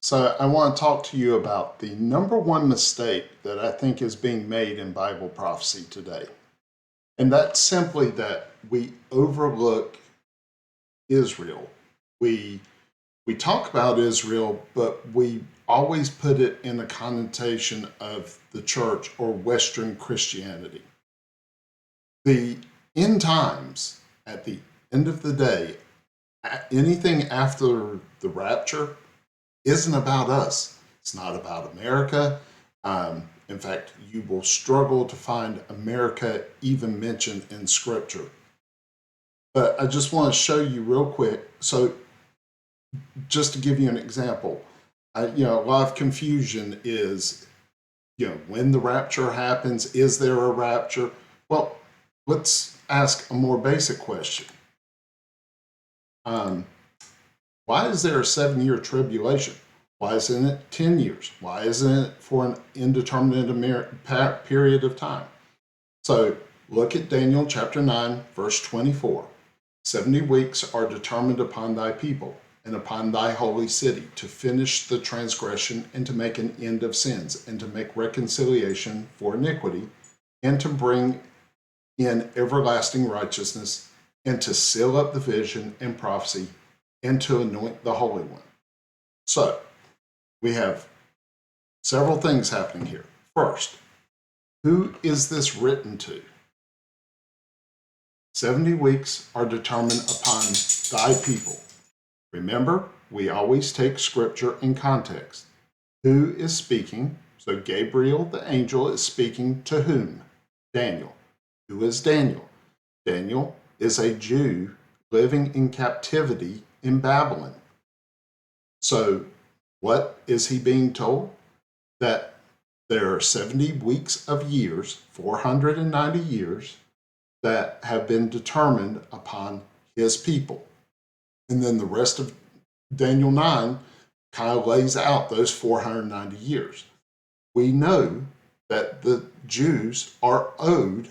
So I want to talk to you about the number one mistake that I think is being made in Bible prophecy today. And that's simply that we overlook Israel. We we talk about Israel, but we always put it in the connotation of the church or Western Christianity. The end times, at the end of the day, anything after the rapture isn't about us. It's not about America. In fact, you will struggle to find America even mentioned in Scripture. But I just want to show you real quick. So, just to give you an example, a lot of confusion is, when the rapture happens, is there a rapture? Well, let's ask a more basic question. Um, why is there a 7-year tribulation? Why isn't it 10 years? Why isn't it for an indeterminate period of time? So look at Daniel chapter 9, verse 24. 70 weeks are determined upon thy people and upon thy holy city to finish the transgression and to make an end of sins and to make reconciliation for iniquity and to bring in everlasting righteousness and to seal up the vision and prophecy and to anoint the Holy One. So we have several things happening here. First, who is this written to? 70 weeks are determined upon thy people. Remember, we always take scripture in context. Who is speaking? So Gabriel, the angel, is speaking to whom? Daniel. Who is Daniel? Daniel is a Jew living in captivity in Babylon. So what is he being told? That there are 70 weeks of years, 490 years, that have been determined upon his people. And then the rest of Daniel 9 kind of lays out those 490 years. We know that the Jews are owed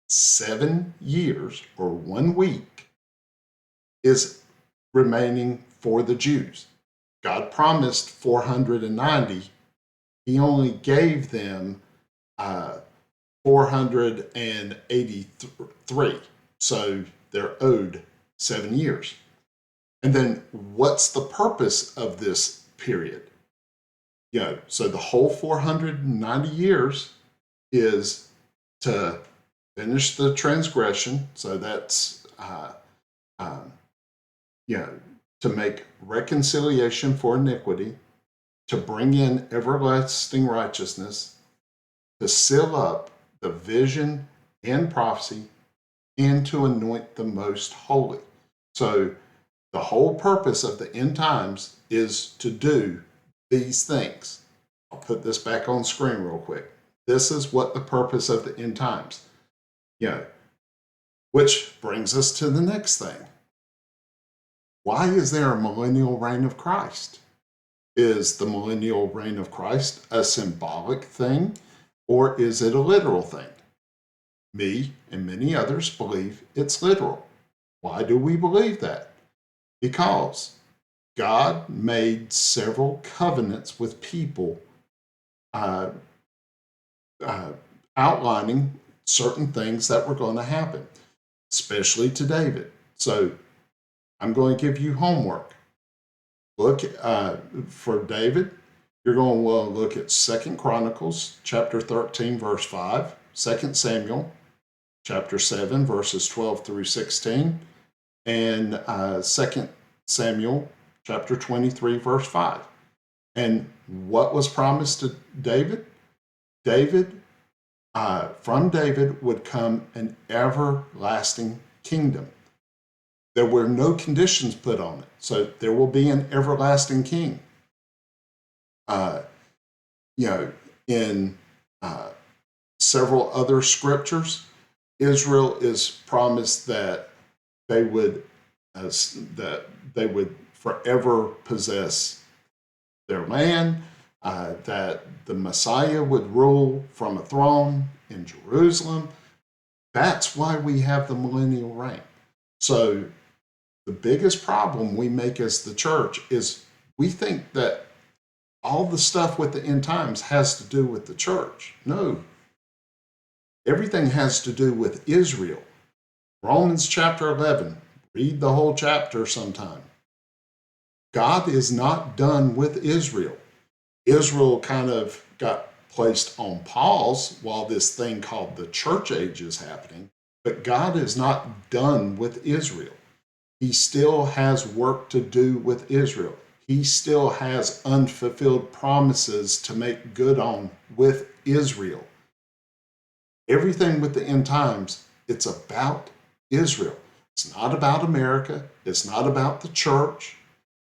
7 years or 1 week is remaining for the Jews. God promised 490. He only gave them 483. So they're owed 7 years. And then what's the purpose of this period? So the whole 490 years is to finish the transgression. So that's, to make reconciliation for iniquity, to bring in everlasting righteousness, to seal up the vision and prophecy, and to anoint the most holy. So the whole purpose of the end times is to do these things. I'll put this back on screen real quick. This is what the purpose of the end times. Which brings us to the next thing. Why is there a millennial reign of Christ? Is the millennial reign of Christ a symbolic thing, or is it a literal thing? Me and many others believe it's literal. Why do we believe that? Because God made several covenants with people outlining certain things that were going to happen, especially to David. So I'm going to give you homework. Look for David. You're going to look at 2 Chronicles chapter 13, verse 5, 2 Samuel chapter 7, verses 12 through 16, and 2 Samuel chapter 23, verse 5. And what was promised to David? From David would come an everlasting kingdom. There were no conditions put on it. So there will be an everlasting king. In several other scriptures, Israel is promised that they would forever possess their land, that the Messiah would rule from a throne in Jerusalem. That's why we have the millennial reign. So the biggest problem we make as the church is we think that all the stuff with the end times has to do with the church. No. Everything has to do with Israel. Romans chapter 11. Read the whole chapter sometime. God is not done with Israel. Israel kind of got placed on pause while this thing called the church age is happening, but God is not done with Israel. He still has work to do with Israel. He still has unfulfilled promises to make good on with Israel. Everything with the end times, it's about Israel. It's not about America. It's not about the church.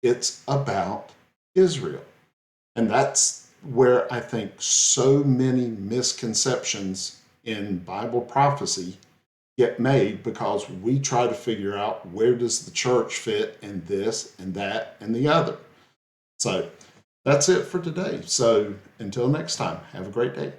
It's about Israel. And that's where I think so many misconceptions in Bible prophecy get made, because we try to figure out where does the church fit in this and that and the other. So that's it for today. So until next time, have a great day.